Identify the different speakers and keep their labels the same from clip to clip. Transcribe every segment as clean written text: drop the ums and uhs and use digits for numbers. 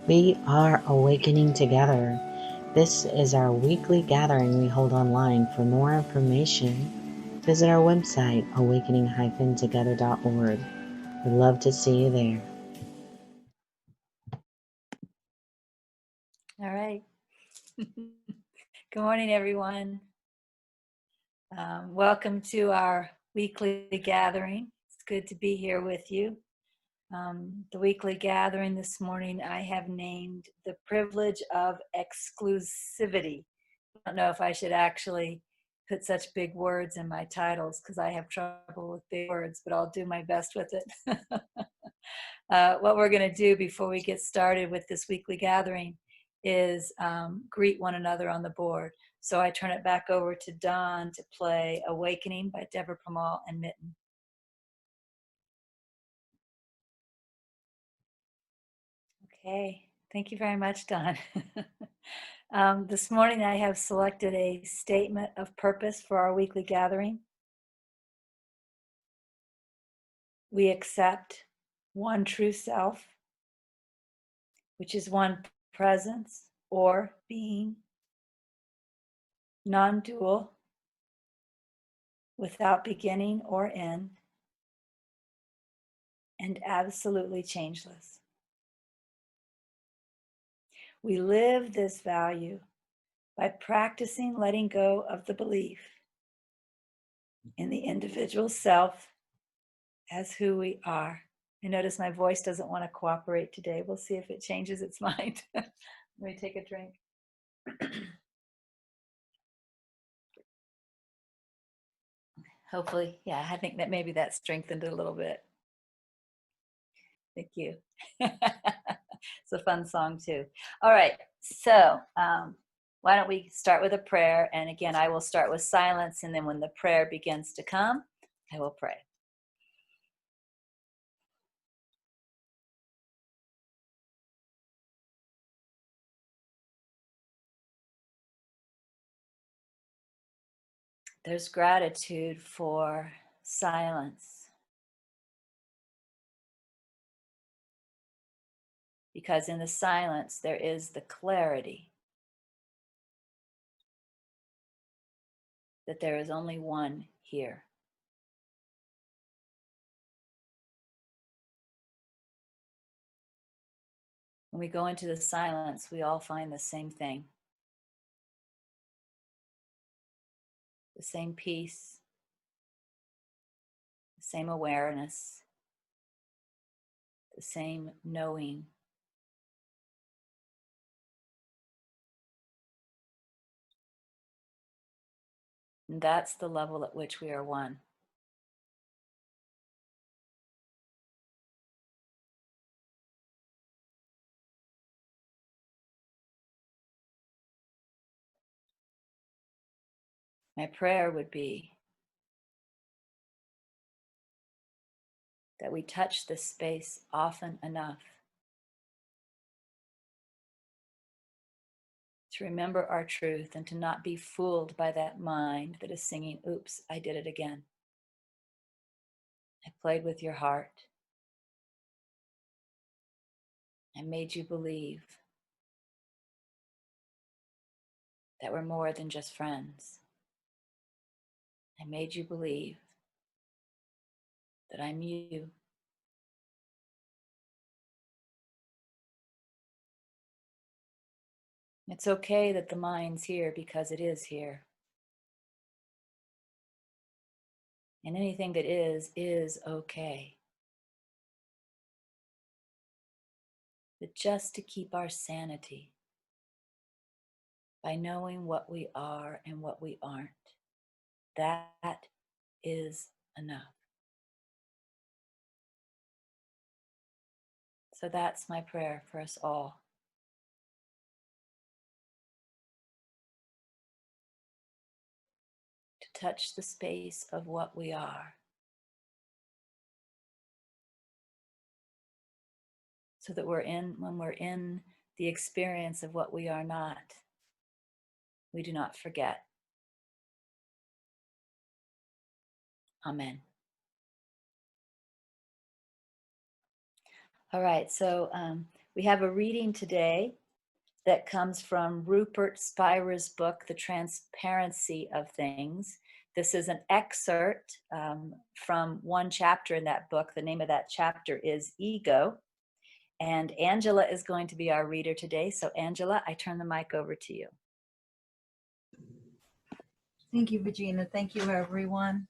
Speaker 1: We are awakening together. This is our weekly gathering we hold online. For more information, visit our website, awakening-together.org. We'd love to see you there.
Speaker 2: All right. Good morning, everyone. Welcome to our weekly gathering. It's good to be here with you. The weekly gathering this morning I have named The Privilege of Exclusivity. I don't know if I should actually put such big words in my titles because I have trouble with big words, but I'll do my best with it. What we're going to do before we get started with this weekly gathering is greet one another on the board. So I turn it back over to Dawn to play Awakening by Deborah Pramal and Mitten. Okay, thank you very much, Dawn. This morning I have selected a statement of purpose for our weekly gathering. We accept one true self, which is one presence or being, non-dual, without beginning or end, and absolutely changeless. We live this value by practicing letting go of the belief in the individual self as who we are. I notice my voice doesn't want to cooperate today. We'll see if it changes its mind. Let me take a drink. Hopefully, yeah, I think that maybe that strengthened it a little bit. Thank you. It's a fun song too. All right, so why don't we start with a prayer? And again, I will start with silence, and then when the prayer begins to come, I will pray. There's gratitude for silence, because in the silence there is the clarity that there is only one here. When we go into the silence, we all find the same thing, the same peace, the same awareness, the same knowing. And that's the level at which we are one. My prayer would be that we touch this space often enough to remember our truth and to not be fooled by that mind that is singing, "Oops, I did it again. I played with your heart. I made you believe that we're more than just friends. I made you believe that I'm you. It's okay that the mind's here because it is here. And anything that is okay. But just to keep our sanity by knowing what we are and what we aren't, that is enough. So that's my prayer for us all. To touch the space of what we are, so that when we're in the experience of what we are not, we do not forget. Amen. All right, so We have a reading today that comes from Rupert Spira's book, The Transparency of Things. This is an excerpt from one chapter in that book. The name of that chapter is Ego. And Angela is going to be our reader today. So Angela, I turn the mic over to you.
Speaker 3: Thank you, Regina. Thank you, everyone.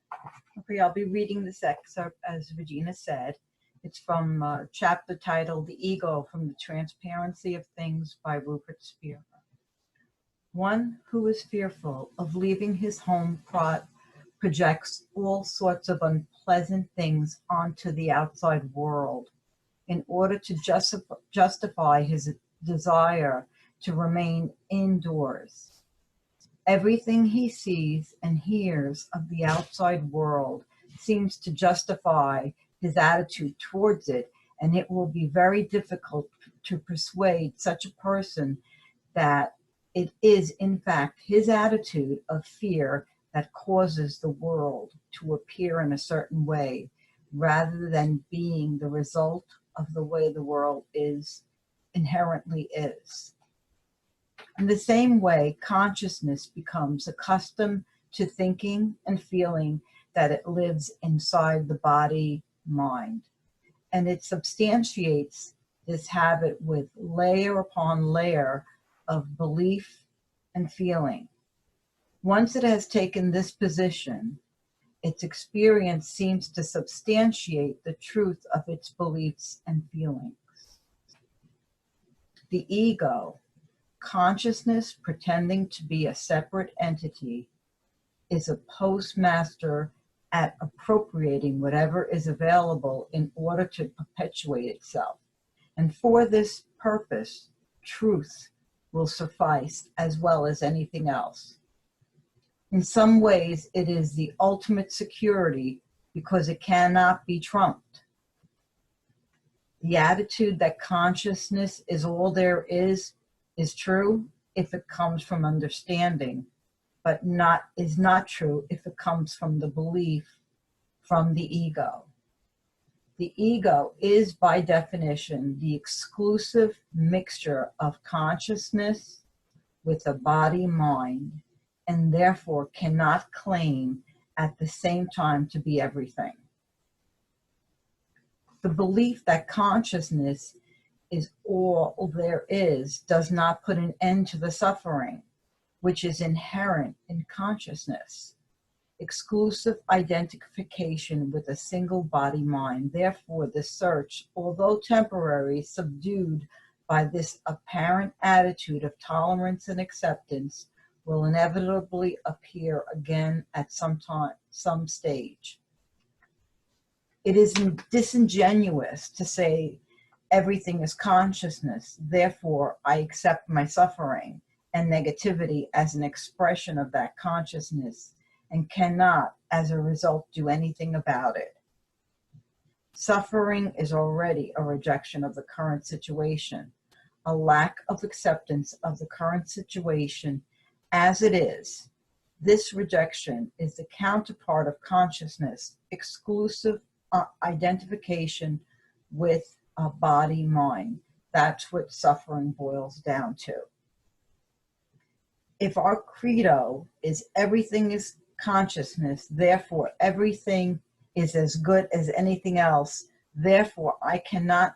Speaker 3: Okay, I'll be reading this excerpt, as Regina said. It's from a chapter titled The Ego from the Transparency of Things by Rupert Spira. One who is fearful of leaving his home projects all sorts of unpleasant things onto the outside world in order to justify his desire to remain indoors. Everything he sees and hears of the outside world seems to justify his attitude towards it, and it will be very difficult to persuade such a person that it is, in fact, his attitude of fear that causes the world to appear in a certain way, rather than being the result of the way the world inherently is. In the same way, consciousness becomes accustomed to thinking and feeling that it lives inside the body-mind, and it substantiates this habit with layer upon layer of belief and feeling. Once it has taken this position, its experience seems to substantiate the truth of its beliefs and feelings. The ego, consciousness pretending to be a separate entity, is a postmaster at appropriating whatever is available in order to perpetuate itself. And for this purpose, truth will suffice as well as anything else. In some ways, it is the ultimate security because it cannot be trumped. The attitude that consciousness is all there is true if it comes from understanding, but is not true if it comes from the belief from the ego. The ego is, by definition, the exclusive mixture of consciousness with a body-mind, and therefore cannot claim at the same time to be everything. The belief that consciousness is all there is does not put an end to the suffering, which is inherent in consciousness. Exclusive identification with a single body mind. Therefore, the search, although temporary, subdued by this apparent attitude of tolerance and acceptance, will inevitably appear again at some stage. It is disingenuous to say everything is consciousness, therefore I accept my suffering and negativity as an expression of that consciousness, and cannot, as a result, do anything about it. Suffering is already a rejection of the current situation, a lack of acceptance of the current situation as it is. This rejection is the counterpart of consciousness, exclusive identification with a body-mind. That's what suffering boils down to. If our credo is everything is consciousness, therefore everything is as good as anything else, therefore I cannot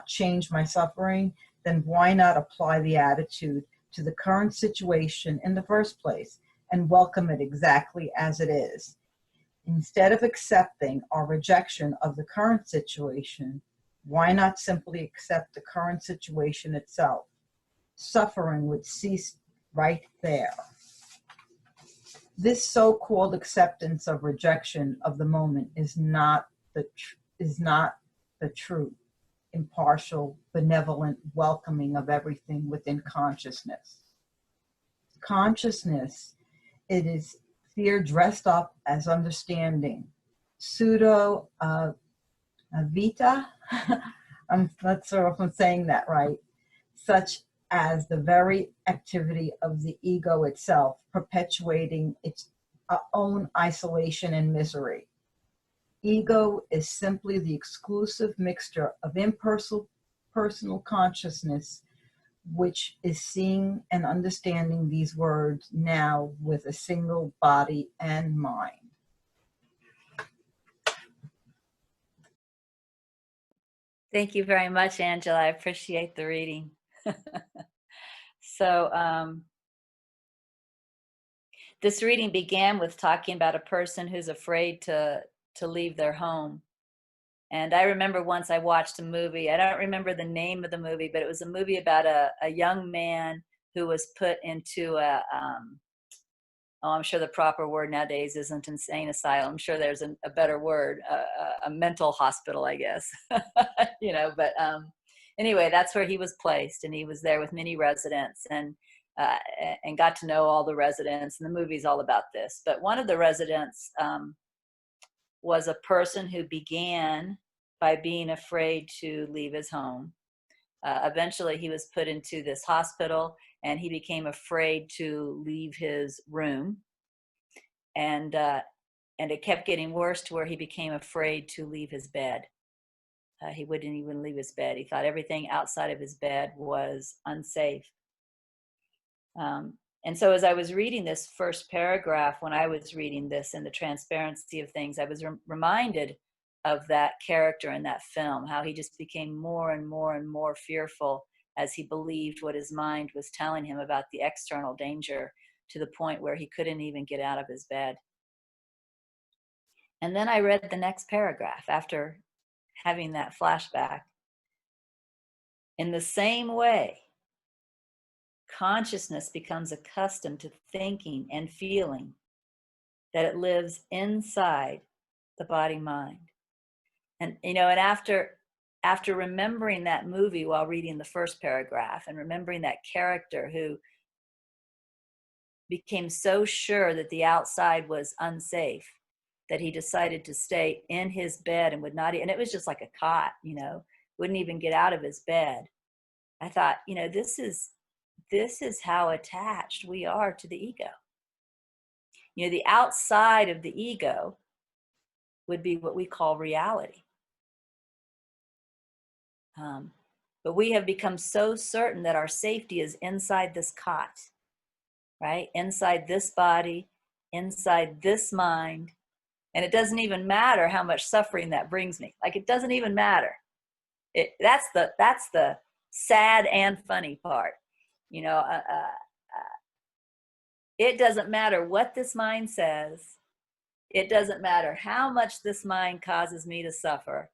Speaker 3: change my suffering, then why not apply the attitude to the current situation in the first place and welcome it exactly as it is? Instead of accepting our rejection of the current situation, why not simply accept the current situation itself? Suffering would cease right there. This so-called acceptance of rejection of the moment is not the true, impartial, benevolent welcoming of everything within consciousness. Consciousness, it is fear dressed up as understanding. Pseudo vita, I'm not sure if I'm saying that right, such as the very activity of the ego itself, perpetuating its own isolation and misery. Ego is simply the exclusive mixture of impersonal personal consciousness, which is seeing and understanding these words now with a single body and mind.
Speaker 2: Thank you very much, Angela. I appreciate the reading. So this reading began with talking about a person who's afraid to leave their home. And I remember once I watched a movie. I don't remember the name of the movie, but it was a movie about a young man who was put into I'm sure the proper word nowadays isn't insane asylum. I'm sure there's a better word, a mental hospital, I guess. But anyway, that's where he was placed, and he was there with many residents, and got to know all the residents. And the movie's all about this. But one of the residents was a person who began by being afraid to leave his home. Eventually, he was put into this hospital, and he became afraid to leave his room. And it kept getting worse to where he became afraid to leave his bed. He wouldn't even leave his bed. He thought everything outside of his bed was unsafe. And so as I was reading this first paragraph, when I was reading this in the transparency of things, I was reminded of that character in that film, how he just became more and more and more fearful as he believed what his mind was telling him about the external danger, to the point where he couldn't even get out of his bed. And then I read the next paragraph after having that flashback. In the same way, consciousness becomes accustomed to thinking and feeling that it lives inside the body-mind. And after remembering that movie while reading the first paragraph, and remembering that character who became so sure that the outside was unsafe that he decided to stay in his bed and would not, and it was just like a cot, wouldn't even get out of his bed. I thought, this is how attached we are to the ego. The outside of the ego would be what we call reality. But we have become so certain that our safety is inside this cot, right? Inside this body, inside this mind. And it doesn't even matter how much suffering that brings me. Like, it doesn't even matter. That's the sad and funny part. It doesn't matter what this mind says. It doesn't matter how much this mind causes me to suffer.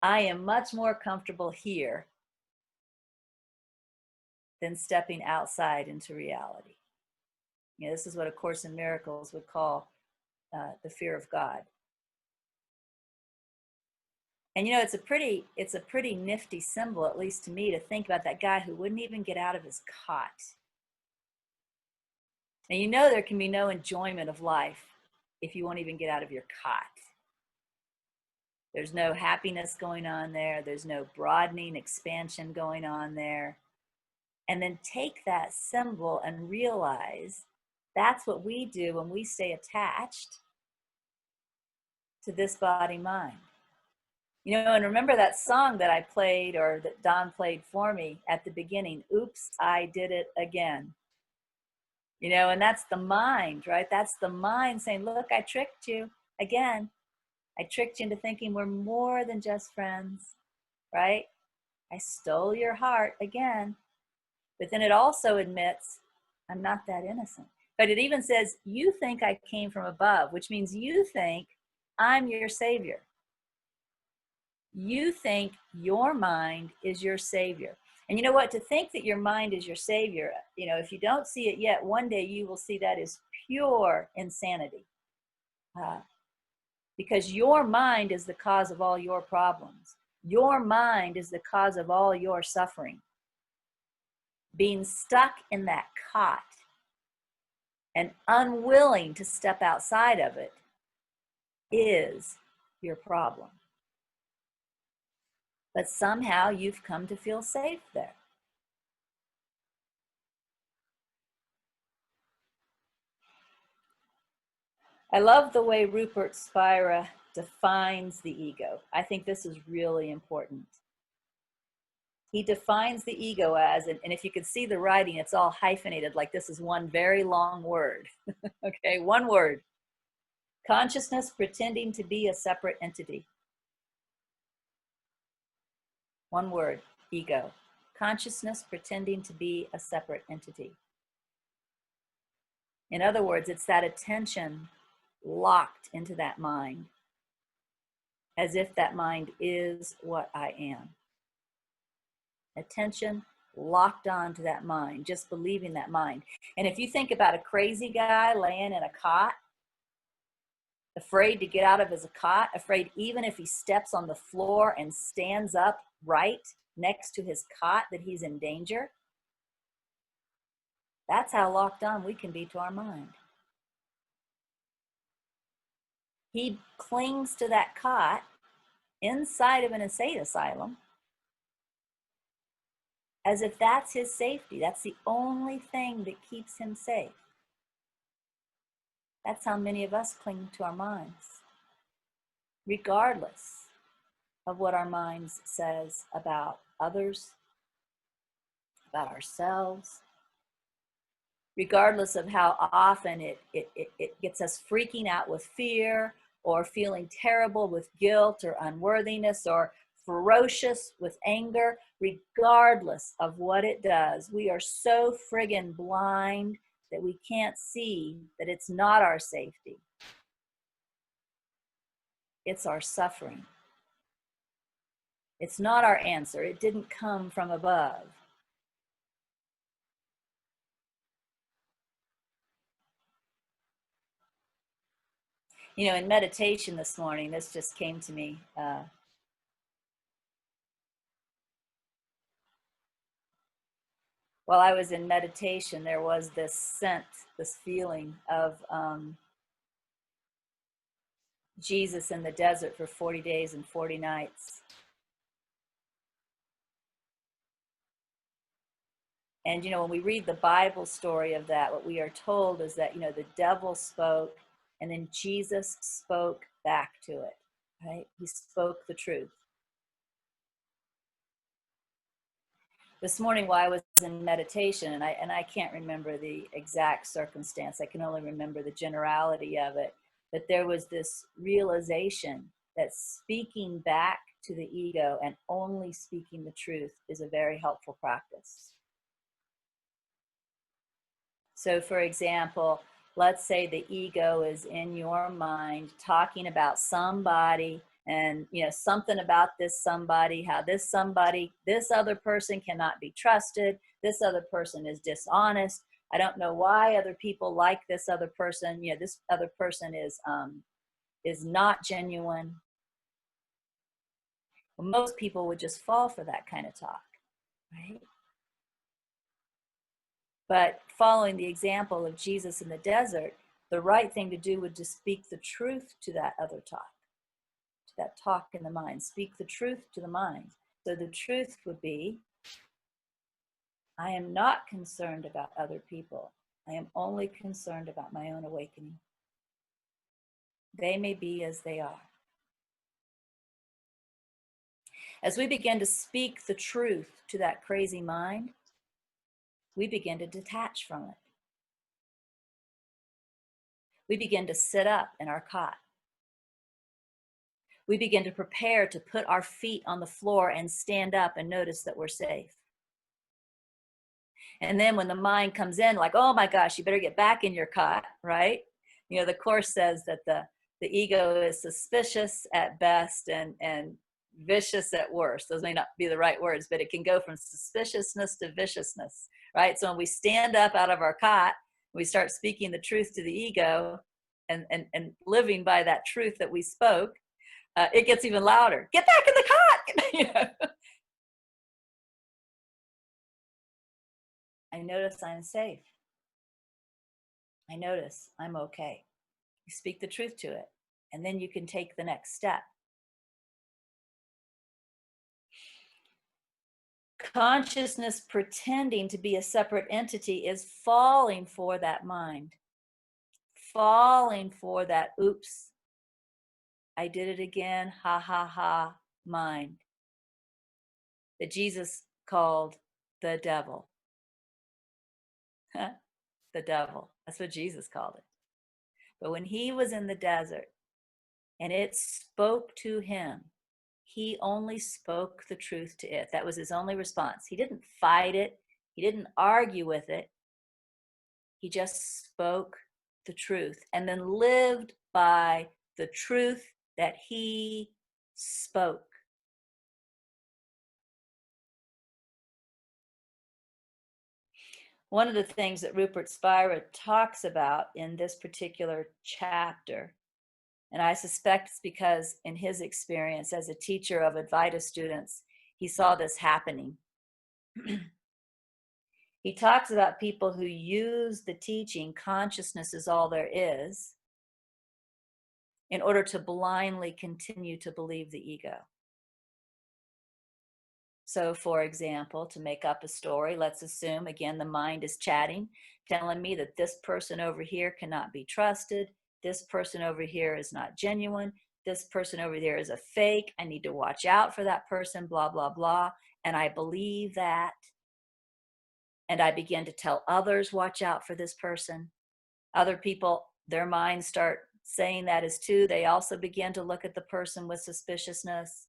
Speaker 2: I am much more comfortable here than stepping outside into reality. This is what A Course in Miracles would call the fear of God. And it's a pretty nifty symbol, at least to me, to think about that guy who wouldn't even get out of his cot. And there can be no enjoyment of life if you won't even get out of your cot. There's no happiness going on there. There's no broadening, expansion going on there. And then take that symbol and realize that's what we do when we stay attached to this body-mind. And remember that song that I played, or that Don played for me at the beginning, Oops, I Did It Again. And that's the mind, right? That's the mind saying, look, I tricked you again. I tricked you into thinking we're more than just friends, right? I stole your heart again. But then it also admits, I'm not that innocent. But it even says, you think I came from above, which means you think I'm your savior. You think your mind is your savior. And you know what? To think that your mind is your savior, if you don't see it yet, one day you will see that is pure insanity. Because your mind is the cause of all your problems. Your mind is the cause of all your suffering. Being stuck in that cot and unwilling to step outside of it is your problem. But somehow you've come to feel safe there. I love the way Rupert Spira defines the ego. I think this is really important. He defines the ego as, and if you could see the writing, it's all hyphenated, like this is one very long word. Okay, one word. Consciousness pretending to be a separate entity. One word, ego. Consciousness pretending to be a separate entity. In other words, it's that attention locked into that mind, as if that mind is what I am. Attention locked on to that mind, just believing that mind. And if you think about a crazy guy laying in a cot, afraid to get out of his cot, afraid even if he steps on the floor and stands up right next to his cot that he's in danger, that's how locked on we can be to our mind. He clings to that cot inside of an insane asylum as if that's his safety. That's the only thing that keeps him safe. That's how many of us cling to our minds, regardless of what our minds says about others, about ourselves, regardless of how often it gets us freaking out with fear, or feeling terrible with guilt or unworthiness, or ferocious with anger. Regardless of what it does, we are so friggin' blind that we can't see that it's not our safety. It's our suffering. It's not our answer. It didn't come from above. You know, in meditation this morning, this just came to me. While I was in meditation, there was this sense, this feeling of Jesus in the desert for 40 days and 40 nights. And, you know, when we read the Bible story of that, what we are told is that, you know, the devil spoke and then Jesus spoke back to it, right? He spoke the truth. This morning while I was in meditation, and I can't remember the exact circumstance, I can only remember the generality of it, but there was this realization that speaking back to the ego and only speaking the truth is a very helpful practice. So for example, let's say the ego is in your mind talking about somebody, and you know, something about this somebody, how this somebody, this other person cannot be trusted, this other person is dishonest, I don't know why other people like this other person, you know, this other person is not genuine. Well, most people would just fall for that kind of talk, right? But following the example of Jesus in the desert, the right thing to do would just speak the truth to that other talk, to that talk in the mind. Speak the truth to the mind. So the truth would be, I am not concerned about other people. I am only concerned about my own awakening. They may be as they are. As we begin to speak the truth to that crazy mind, we begin to detach from it. We begin to sit up in our cot. We begin to prepare to put our feet on the floor and stand up and notice that we're safe. And then when the mind comes in, like, oh my gosh, you better get back in your cot, right? You know, the Course says that the ego is suspicious at best and vicious at worst. Those may not be the right words, but it can go from suspiciousness to viciousness, right? So when we stand up out of our cot, we start speaking the truth to the ego and living by that truth that we spoke, it gets even louder. Get back in the cot! You know? I notice I'm safe. I notice I'm okay. You speak the truth to it, and then you can take the next step. Consciousness pretending to be a separate entity is falling for that mind, falling for that oops, I did it again, ha ha ha mind that Jesus called the devil. The devil. That's what Jesus called it. But when he was in the desert and it spoke to him, he only spoke the truth to it. That was his only response. He didn't fight it, he didn't argue with it. He just spoke the truth and then lived by the truth that he spoke. One of the things that Rupert Spira talks about in this particular chapter, and I suspect it's because in his experience as a teacher of Advaita students, he saw this happening. He talks about people who use the teaching, consciousness is all there is, in order to blindly continue to believe the ego. So, for example, to make up a story, let's assume, again, the mind is chatting, telling me that this person over here cannot be trusted. This person over here is not genuine. This person over there is a fake. I need to watch out for that person, blah, blah, blah. And I believe that. And I begin to tell others, watch out for this person. Other people, their minds start saying that as too. They also begin to look at the person with suspiciousness.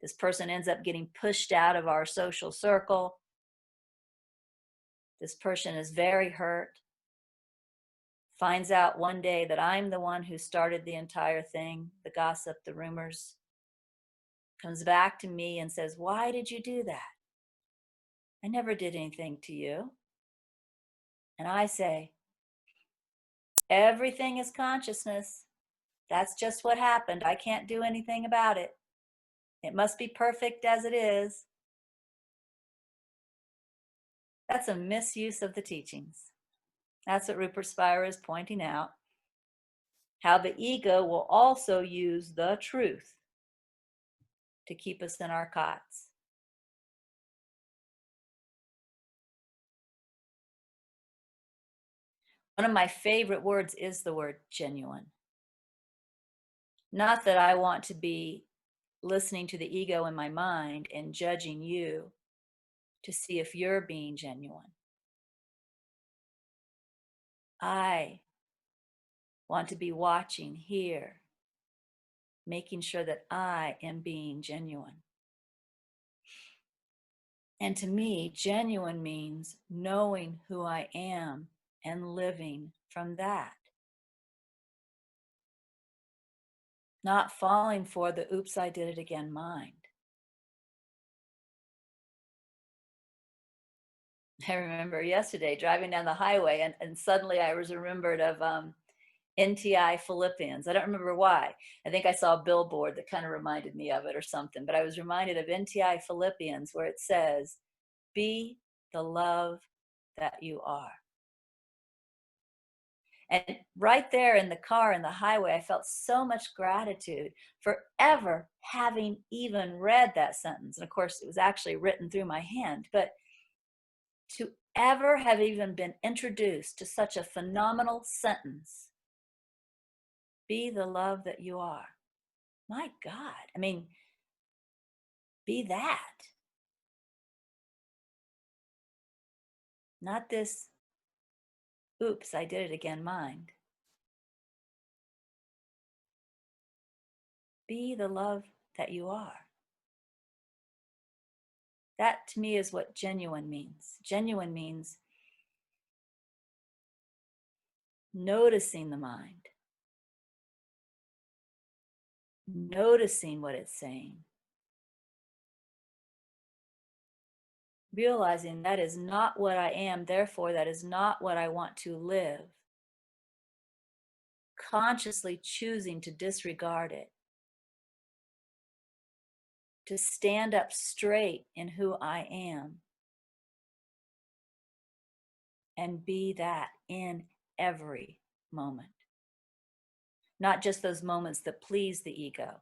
Speaker 2: This person ends up getting pushed out of our social circle. This person is very hurt. Finds out one day that I'm the one who started the entire thing, the gossip, the rumors. Comes back to me and says, why did you do that? I never did anything to you. And I say, everything is consciousness. That's just what happened. I can't do anything about it. It must be perfect as it is. That's a misuse of the teachings. That's what Rupert Spira is pointing out. How the ego will also use the truth to keep us in our cots. One of my favorite words is the word genuine. Not that I want to be listening to the ego in my mind and judging you to see if you're being genuine. I want to be watching here, making sure that I am being genuine. And to me, genuine means knowing who I am and living from that. Not falling for the oops, I did it again mind. I remember yesterday driving down the highway and suddenly I was remembered of NTI Philippians. I don't remember why. I think I saw a billboard that kind of reminded me of it or something, but I was reminded of NTI Philippians where it says, be the love that you are. And right there in the car, in the highway, I felt so much gratitude for ever having even read that sentence. And of course, it was actually written through my hand, but to ever have even been introduced to such a phenomenal sentence, be the love that you are. My God, I mean, be that. Not this, oops, I did it again mind. Be the love that you are. That to me is what genuine means. Genuine means noticing the mind, noticing what it's saying, realizing that is not what I am, therefore that is not what I want to live, consciously choosing to disregard it, to stand up straight in who I am and be that in every moment. Not just those moments that please the ego.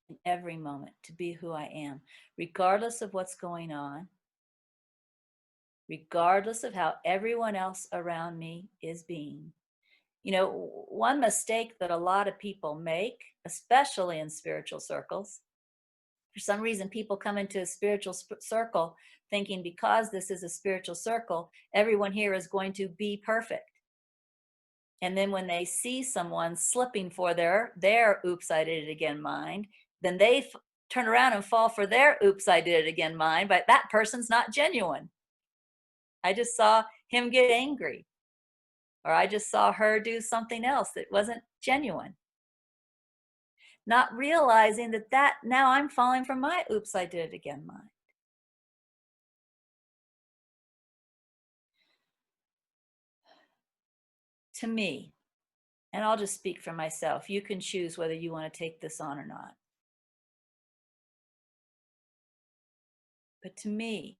Speaker 2: In every moment, to be who I am, regardless of what's going on, regardless of how everyone else around me is being, You know, one mistake that a lot of people make, especially in spiritual circles, for some reason, people come into a spiritual circle thinking because this is a spiritual circle, everyone here is going to be perfect. And then when they see someone slipping for their oops, I did it again mind, then they turn around and fall for their oops, I did it again mind, but that person's not genuine. I just saw him get angry, or I just saw her do something else that wasn't genuine. Not realizing that now I'm falling for my oops, I did it again mind. To me, and I'll just speak for myself, you can choose whether you want to take this on or not. But to me,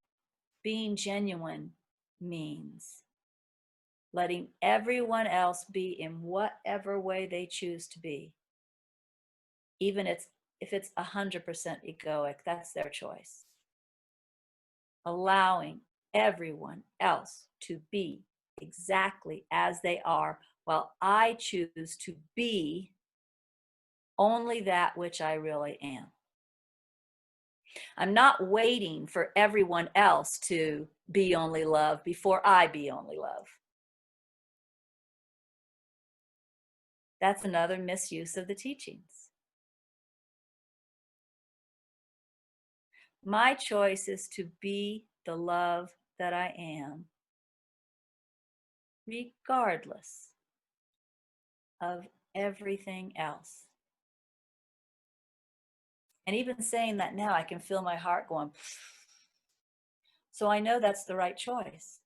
Speaker 2: being genuine means letting everyone else be in whatever way they choose to be. Even if it's 100% egoic, that's their choice. Allowing everyone else to be exactly as they are, while I choose to be only that which I really am. I'm not waiting for everyone else to be only love before I be only love. That's another misuse of the teachings. My choice is to be the love that I am, regardless of everything else. And even saying that now, I can feel my heart going. So I know that's the right choice.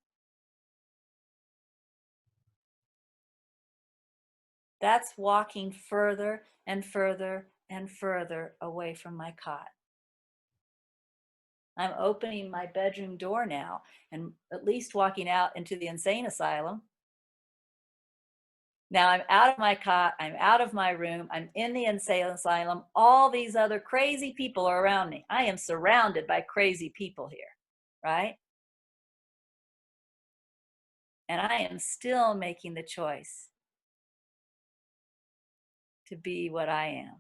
Speaker 2: That's walking further and further and further away from my cot. I'm opening my bedroom door now and at least walking out into the insane asylum. Now I'm out of my cot, I'm out of my room, I'm in the insane asylum. All these other crazy people are around me. I am surrounded by crazy people here, right? And I am still making the choice to be what I am,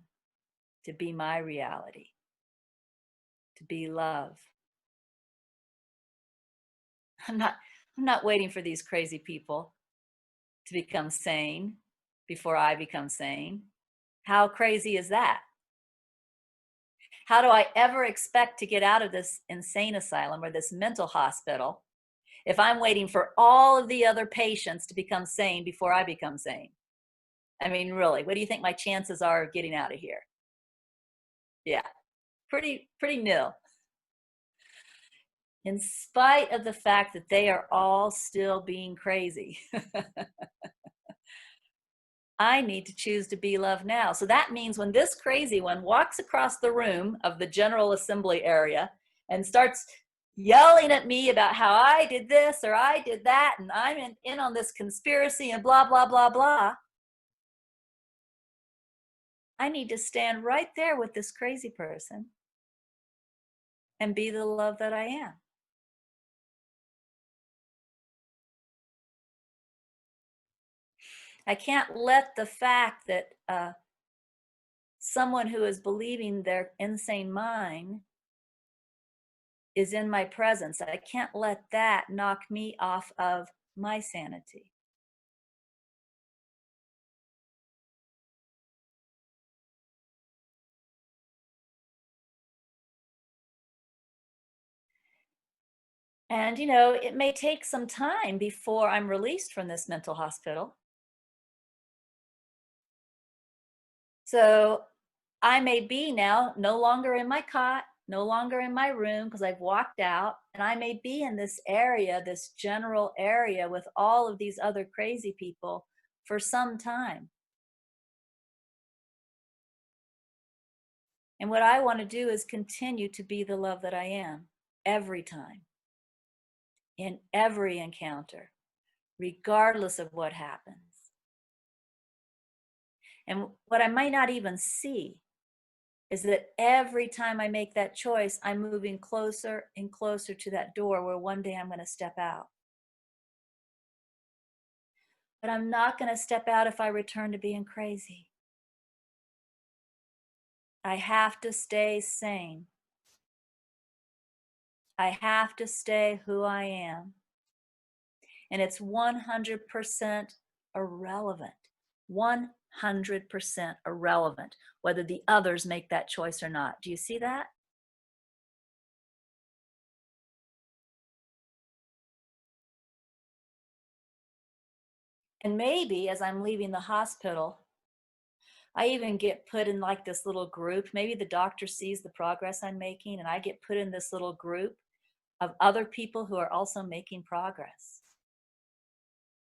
Speaker 2: to be my reality, to be love. I'm not waiting for these crazy people to become sane before I become sane. How crazy is that? How do I ever expect to get out of this insane asylum or this mental hospital if I'm waiting for all of the other patients to become sane before I become sane? I mean, really, what do you think my chances are of getting out of here? Yeah, pretty nil. In spite of the fact that they are all still being crazy. I need to choose to be love now. So that means when this crazy one walks across the room of the General Assembly area and starts yelling at me about how I did this or I did that and I'm in on this conspiracy and blah, blah, blah, blah, I need to stand right there with this crazy person and be the love that I am. I can't let the fact that someone who is believing their insane mind is in my presence. I can't let that knock me off of my sanity. And, you know, it may take some time before I'm released from this mental hospital. So I may be now no longer in my cot, no longer in my room because I've walked out, and I may be in this area, this general area with all of these other crazy people for some time. And what I want to do is continue to be the love that I am every time, in every encounter, regardless of what happens. And what I might not even see is that every time I make that choice, I'm moving closer and closer to that door where one day I'm going to step out. But I'm not going to step out if I return to being crazy. I have to stay sane. I have to stay who I am. And it's 100% irrelevant. 100% irrelevant whether the others make that choice or not. Do you see that? And maybe as I'm leaving the hospital, I even get put in like this little group. Maybe the doctor sees the progress I'm making, and I get put in this little group of other people who are also making progress.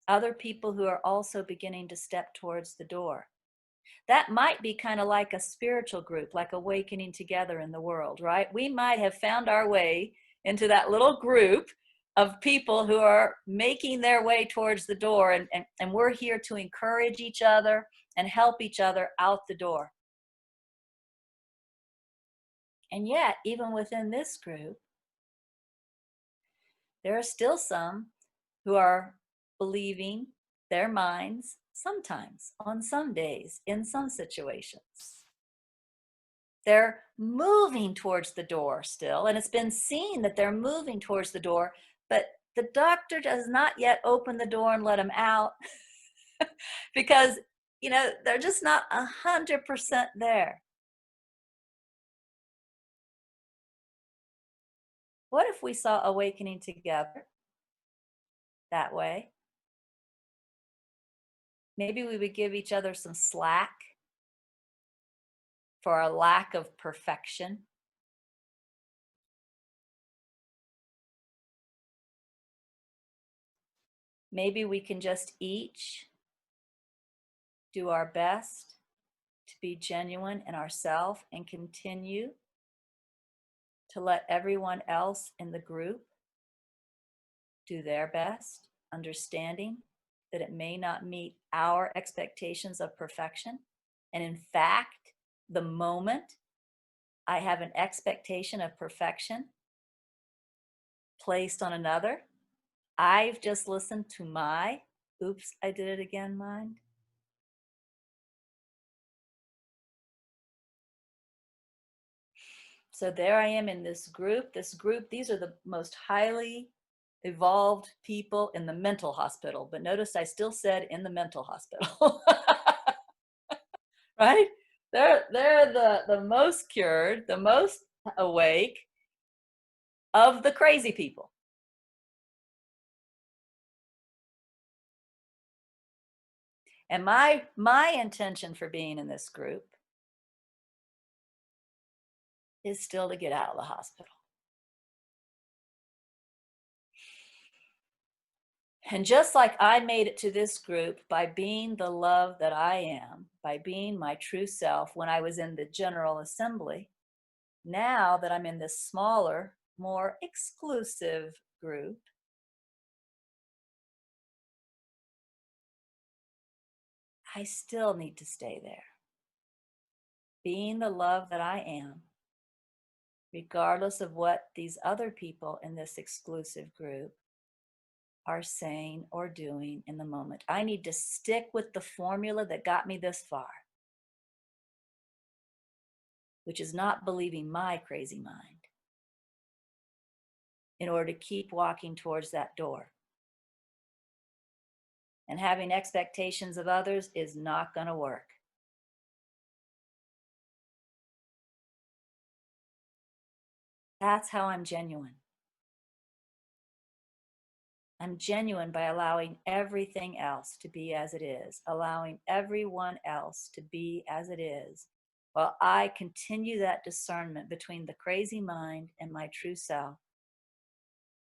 Speaker 2: Other people who are also beginning to step towards the door. That might be kind of like a spiritual group, like awakening together in the world, right? We might have found our way into that little group of people who are making their way towards the door, and we're here to encourage each other and help each other out the door. And yet, even within this group, there are still some who are believing their minds sometimes, on some days, in some situations. They're moving towards the door still, and it's been seen that they're moving towards the door, but the doctor does not yet open the door and let them out because, they're just not 100% there. What if we saw awakening together that way? Maybe we would give each other some slack for our lack of perfection. Maybe we can just each do our best to be genuine in ourselves and continue to let everyone else in the group do their best, understanding that it may not meet our expectations of perfection. And in fact, the moment I have an expectation of perfection placed on another, I've just listened to my, oops, I did it again, mind. So there I am in this group. These are the most highly evolved people in the mental hospital. But notice I still said in the mental hospital. Right? They're the most cured, the most awake of the crazy people. And my intention for being in this group is still to get out of the hospital. And just like I made it to this group by being the love that I am, by being my true self when I was in the General Assembly, now that I'm in this smaller, more exclusive group, I still need to stay there. Being the love that I am, regardless of what these other people in this exclusive group are saying or doing in the moment. I need to stick with the formula that got me this far, which is not believing my crazy mind, in order to keep walking towards that door. And having expectations of others is not going to work. That's how I'm genuine. I'm genuine by allowing everything else to be as it is, allowing everyone else to be as it is, while I continue that discernment between the crazy mind and my true self.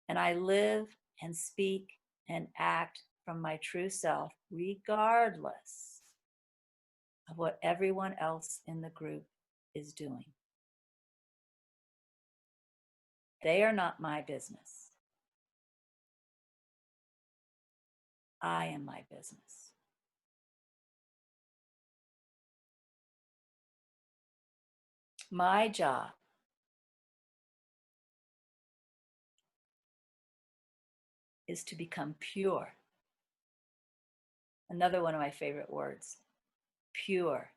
Speaker 2: And I live and speak and act from my true self, regardless of what everyone else in the group is doing. They are not my business. I am my business. My job is to become pure Another one of my favorite words, pure.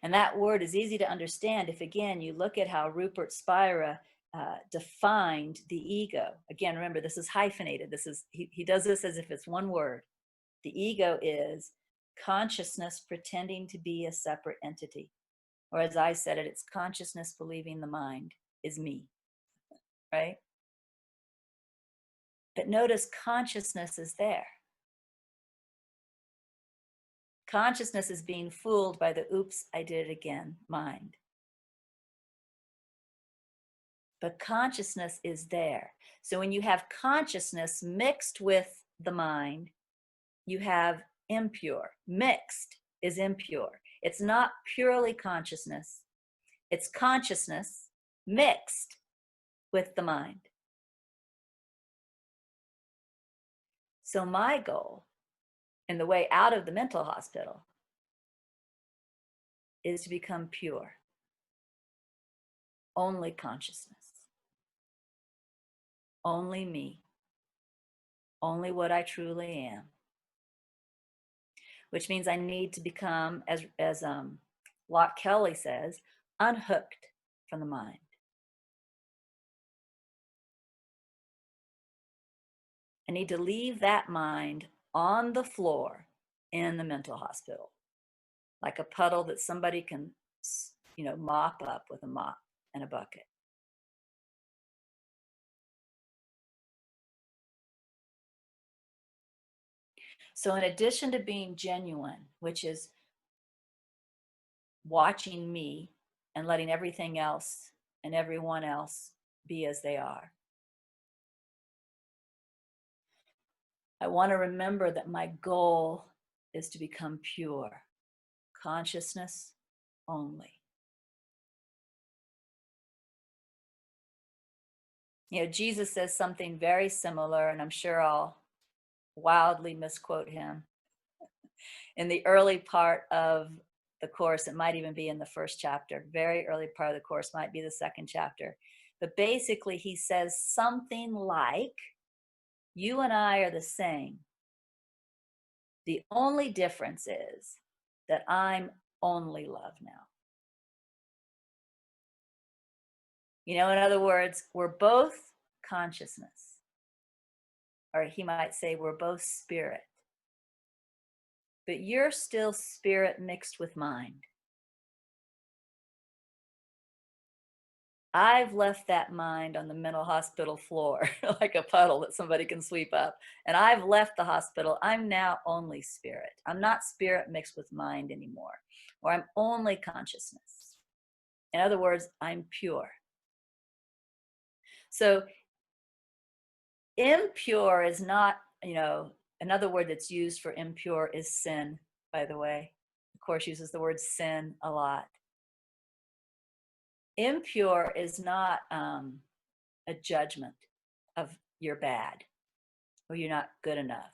Speaker 2: And that word is easy to understand if, again, you look at how Rupert Spira defined the ego. Again, remember, this is hyphenated. He does this as if it's one word. The ego is consciousness pretending to be a separate entity. Or as I said it, it's consciousness believing the mind is me, right? But notice consciousness is there. Consciousness is being fooled by the oops, I did it again mind. But consciousness is there. So when you have consciousness mixed with the mind, you have impure. Mixed is impure. It's not purely consciousness. It's consciousness mixed with the mind. So my goal in the way out of the mental hospital is to become pure. Only consciousness. Only me. Only what I truly am. Which means I need to become, as Locke Kelly says, unhooked from the mind. I need to leave that mind on the floor in the mental hospital, like a puddle that somebody can, mop up with a mop and a bucket. So in addition to being genuine, which is watching me and letting everything else and everyone else be as they are, I want to remember that my goal is to become pure, consciousness only. Jesus says something very similar, and I'm sure I'll wildly misquote him. In the early part of the course, it might even be in the first chapter, very early part of the course, might be the second chapter. But basically, he says something like, you and I are the same. The only difference is that I'm only love now. In other words, we're both consciousness. Or he might say we're both spirit. But you're still spirit mixed with mind. I've left that mind on the mental hospital floor like a puddle that somebody can sweep up. And I've left the hospital. I'm now only spirit. I'm not spirit mixed with mind anymore. Or I'm only consciousness. In other words, I'm pure. So impure is not, another word that's used for impure is sin, by the way. The Course uses the word sin a lot. Impure is not a judgment of you're bad or you're not good enough.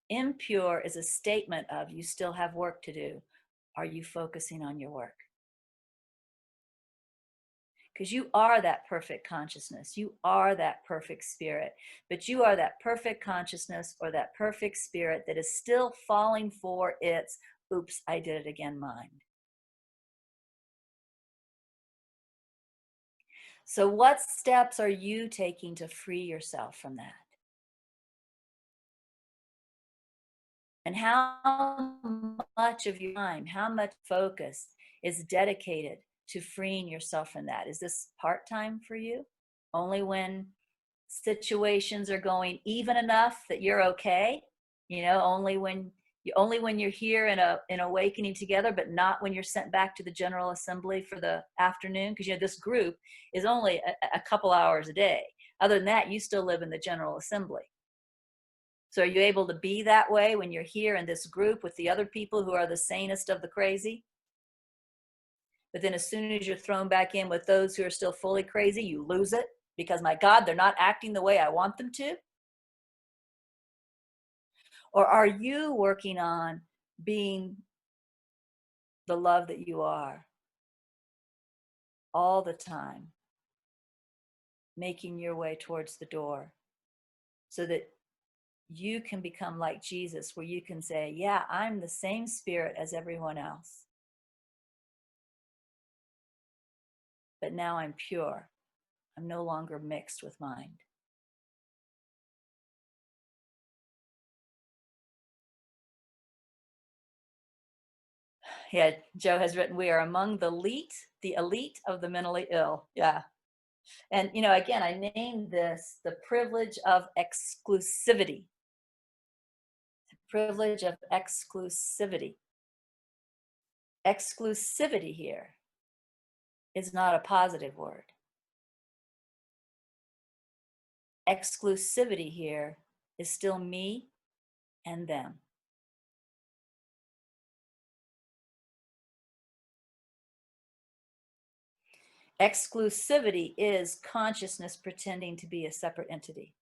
Speaker 2: Impure is a statement of you still have work to do. Are you focusing on your work? Because you are that perfect consciousness. You are that perfect spirit. But you are that perfect consciousness or that perfect spirit that is still falling for its, oops, I did it again mind. So what steps are you taking to free yourself from that? And how much of your time, how much focus is dedicated to freeing yourself from that? Is this part-time for you? Only when situations are going even enough that you're okay? Only when you're here in awakening together, but not when you're sent back to the General Assembly for the afternoon, because this group is only a couple hours a day. Other than that, you still live in the General Assembly. So are you able to be that way when you're here in this group with the other people who are the sanest of the crazy? But then as soon as you're thrown back in with those who are still fully crazy, you lose it because, my God, they're not acting the way I want them to? Or are you working on being the love that you are all the time, making your way towards the door so that you can become like Jesus, where you can say, yeah, I'm the same spirit as everyone else, but now I'm pure. I'm no longer mixed with mind. Yeah, Joe has written, we are among the elite of the mentally ill. Yeah. And, again, I named this the privilege of exclusivity. The privilege of exclusivity. Exclusivity here is not a positive word. Exclusivity here is still me and them. Exclusivity is consciousness pretending to be a separate entity.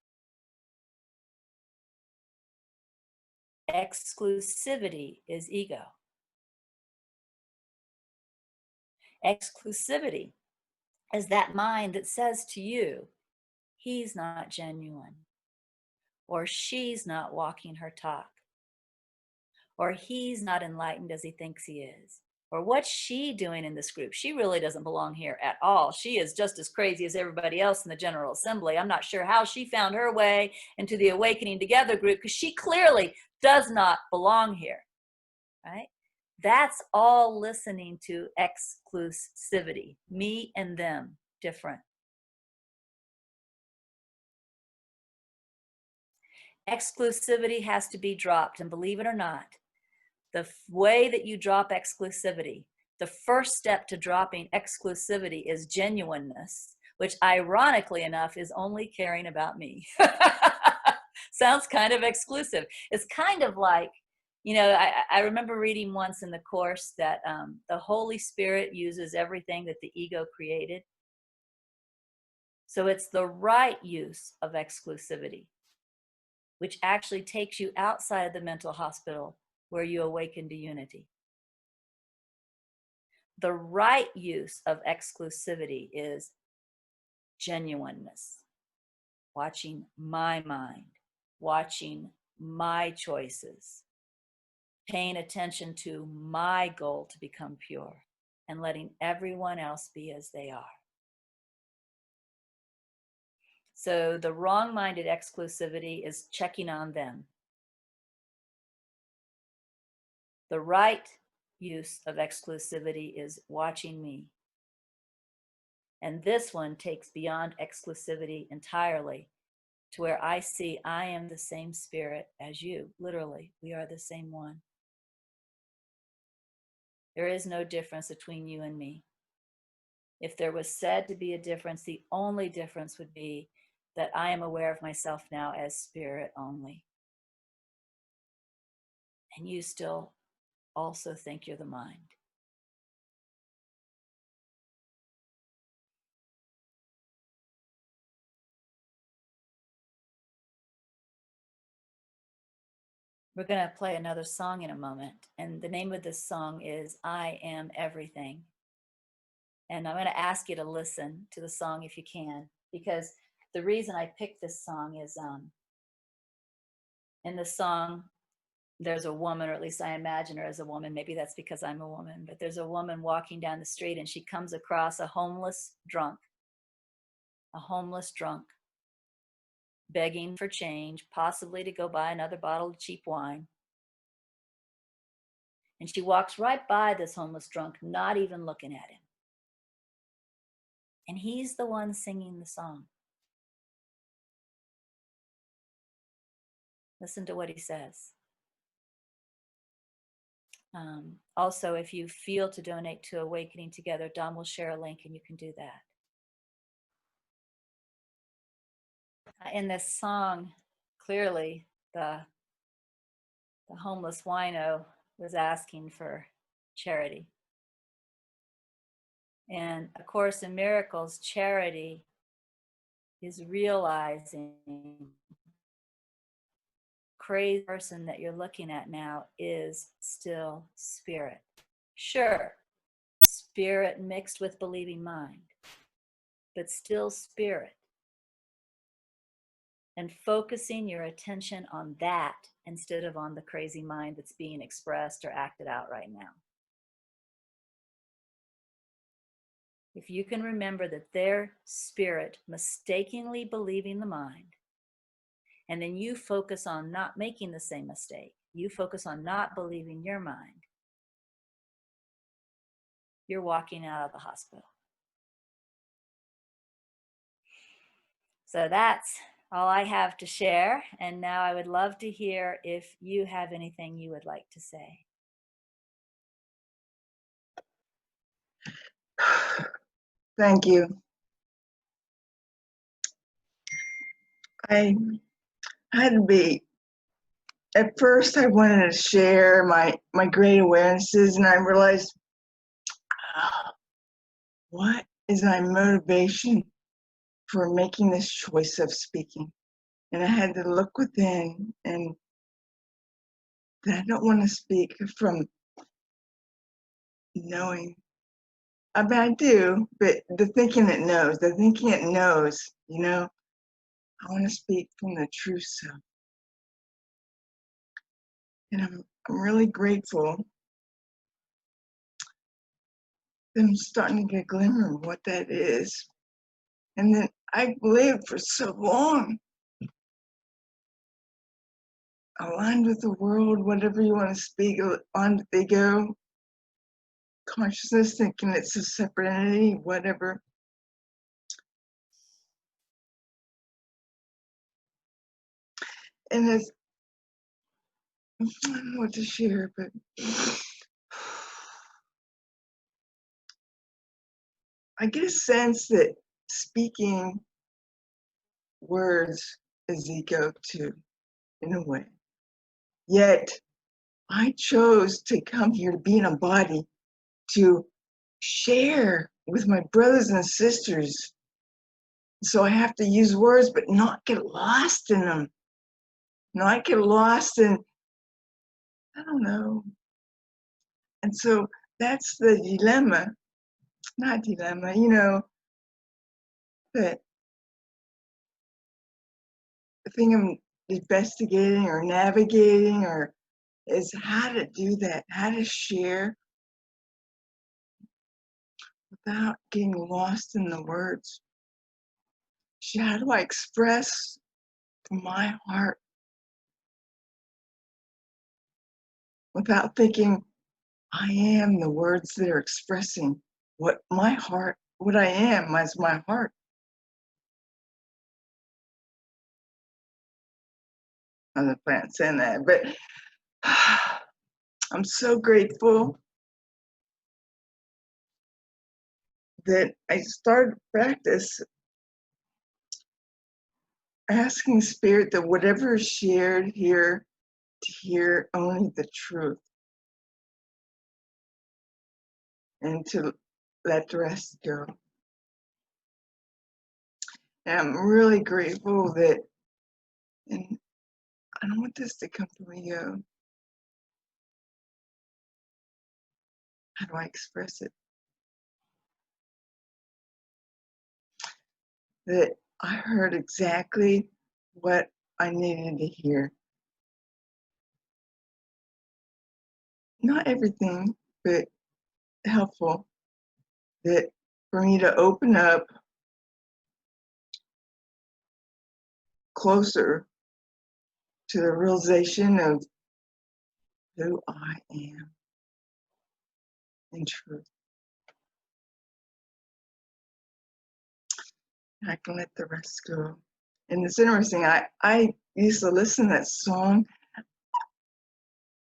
Speaker 2: Exclusivity is ego. Exclusivity is that mind that says to you, he's not genuine, or she's not walking her talk, or he's not enlightened as he thinks he is, or what's she doing in this group? She really doesn't belong here at all. She is just as crazy as everybody else in the General Assembly. I'm not sure how she found her way into the Awakening Together group, because she clearly does not belong here, right? That's all listening to exclusivity, me and them, different. Exclusivity has to be dropped, and believe it or not, the way that you drop exclusivity, the first step to dropping exclusivity is genuineness, which ironically enough is only caring about me. Sounds kind of exclusive. It's kind of like, I remember reading once in the course that the Holy Spirit uses everything that the ego created. So it's the right use of exclusivity, which actually takes you outside of the mental hospital where you awaken to unity. The right use of exclusivity is genuineness, watching my mind, watching my choices, paying attention to my goal to become pure, and letting everyone else be as they are. So the wrong-minded exclusivity is checking on them. The right use of exclusivity is watching me. And this one takes beyond exclusivity entirely to where I see I am the same spirit as you. Literally, we are the same one. There is no difference between you and me. If there was said to be a difference, the only difference would be that I am aware of myself now as spirit only. And you still also think you're the mind. We're going to play another song in a moment. And the name of this song is I Am Everything. And I'm going to ask you to listen to the song if you can, because the reason I picked this song is in the song, there's a woman, or at least I imagine her as a woman. Maybe that's because I'm a woman, but there's a woman walking down the street and she comes across a homeless drunk, begging for change, possibly to go buy another bottle of cheap wine. And she walks right by this homeless drunk, not even looking at him. And he's the one singing the song. Listen to what he says. Also, if you feel to donate to Awakening Together, Don will share a link and you can do that. In this song, clearly the homeless wino was asking for charity. And A Course in Miracles, charity is realizing crazy person that you're looking at now is still spirit. Sure, spirit mixed with believing mind, but still spirit. and focusing your attention on that instead of on the crazy mind that's being expressed or acted out right now. If you can remember that their spirit mistakenly believing the mind, and then you focus on not making the same mistake, you focus on not believing your mind, you're walking out of the hospital. So that's all I have to share. And now I would love to hear if you have anything you would like to say.
Speaker 4: Thank you. I had to be, at first I wanted to share my great awarenesses, and I realized, what is my motivation for making this choice of speaking? And I had to look within, and that I don't want to speak from knowing. I mean, I do, but the thinking it knows, you know, I want to speak from the true self. And I'm really grateful that I'm starting to get a glimmer of what that is. And then I lived for so long, aligned with the world, whatever you want to speak, on with the ego, consciousness, thinking it's a separate entity, whatever. And it's, I don't know what to share, but I get a sense that speaking words is ego too, in a way. Yet I chose to come here to be in a body to share with my brothers and sisters. So I have to use words, but not get lost in them. Not get lost in, I don't know. And so that's the dilemma, not dilemma, you know, that the thing I'm investigating or navigating or is how to do that, how to share without getting lost in the words. How do I express from my heart without thinking I am the words that are expressing what my heart, what I am as my heart. I'm not planning on saying that, but I'm so grateful that I started practice asking Spirit that whatever is shared here, to hear only the truth and to let the rest go. And I'm really grateful that, and I don't want this to come from ego. How do I express it? That I heard exactly what I needed to hear. Not everything, but helpful. That for me to open up closer to the realization of who I am in truth. I can let the rest go. And it's interesting, I used to listen to that song.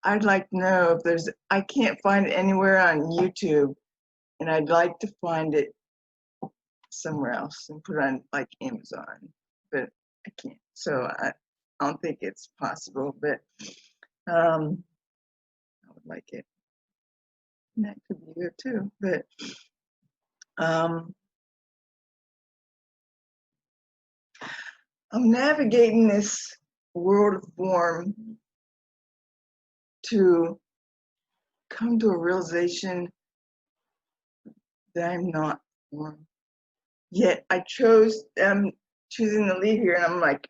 Speaker 4: I'd like to know if there's, I can't find it anywhere on YouTube, and I'd like to find it somewhere else and put it on like Amazon, but I can't. So I don't think it's possible, but I would like it. And that could be good too, but I'm navigating this world of form to come to a realization that I'm not form. Yet I chose, I'm choosing to leave here, and I'm like,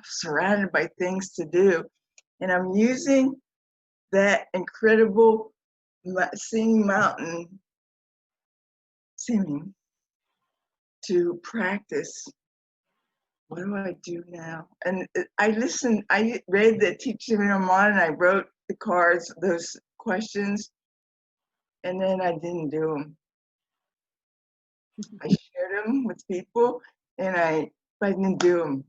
Speaker 4: surrounded by things to do. And I'm using that incredible singing mountain singing to practice. What do I do now? And I read the Teaching Me on, and I wrote the cards, those questions, and then I didn't do them. I shared them with people, and I didn't do them.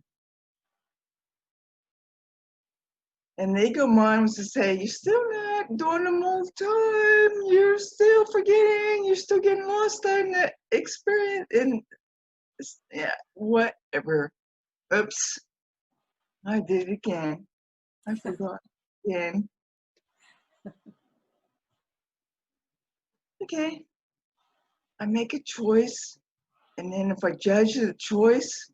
Speaker 4: And the ego mind was to say, you're still not doing them all the time. You're still forgetting. You're still getting lost in the experience. And yeah, whatever. Oops. I did it again. I forgot again. Okay. I make a choice. And then if I judge the choice,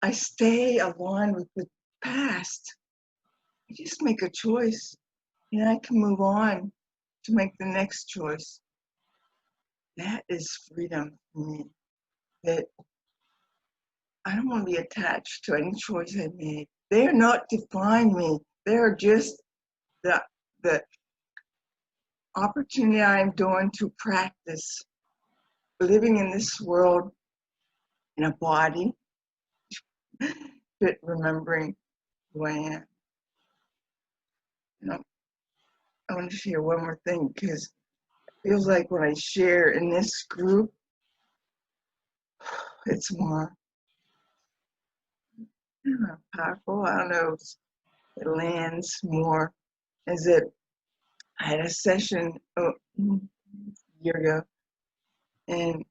Speaker 4: I stay aligned with the past. I just make a choice. And I can move on to make the next choice. That is freedom for me. That I don't want to be attached to any choice I made. They are not define me. They are just the opportunity I'm doing to practice living in this world in a body, but remembering who I am. You know, I want to share one more thing because it feels like when I share in this group, it's more powerful. I don't know, it lands more. As it, I had a session a year ago, and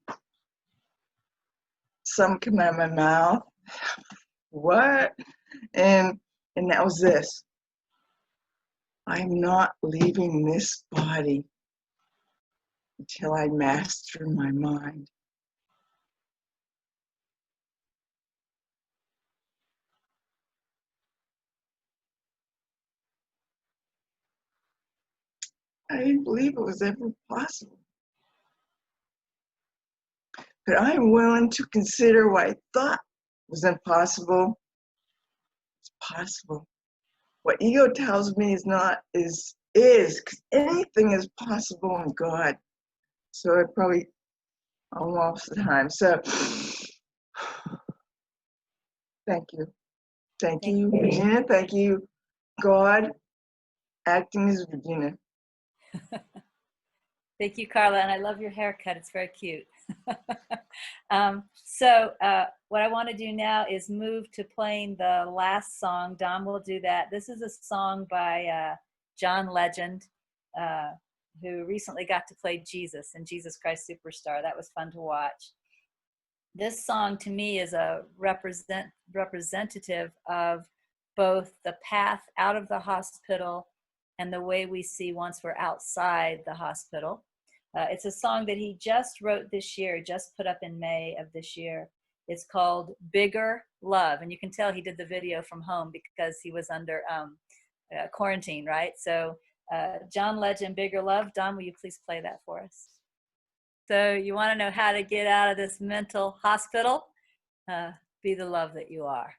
Speaker 4: some came out of my mouth. What? And that was this. I'm not leaving this body until I master my mind. I didn't believe it was ever possible. But I am willing to consider what I thought was impossible. It's possible. What ego tells me is not, is, because anything is possible in God. So I probably almost the time. So thank you. Thank you, Regina. Thank you, God, acting as Regina.
Speaker 2: Thank you, Carla, and I love your haircut. It's very cute. So what I want to do now is move to playing the last song. Don will do that. This is a song by John Legend, who recently got to play Jesus in Jesus Christ Superstar. That was fun to watch. This song to me is a representative of both the path out of the hospital and the way we see once we're outside the hospital. It's a song that he just wrote this year, just put up in May of this year. It's called Bigger Love. And you can tell he did the video from home because he was under quarantine, right? So John Legend, Bigger Love. Don, will you please play that for us? So you want to know how to get out of this mental hospital? Be the love that you are.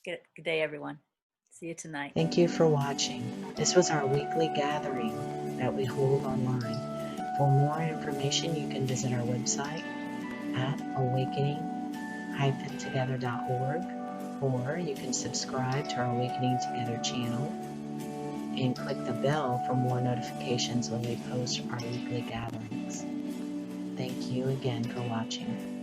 Speaker 2: Good day, everyone. See you tonight.
Speaker 1: Thank you for watching. This was our weekly gathering that we hold online. For more information, you can visit our website at awakening-together.org, or you can subscribe to our Awakening Together channel and click the bell for more notifications when we post our weekly gatherings. Thank you again for watching.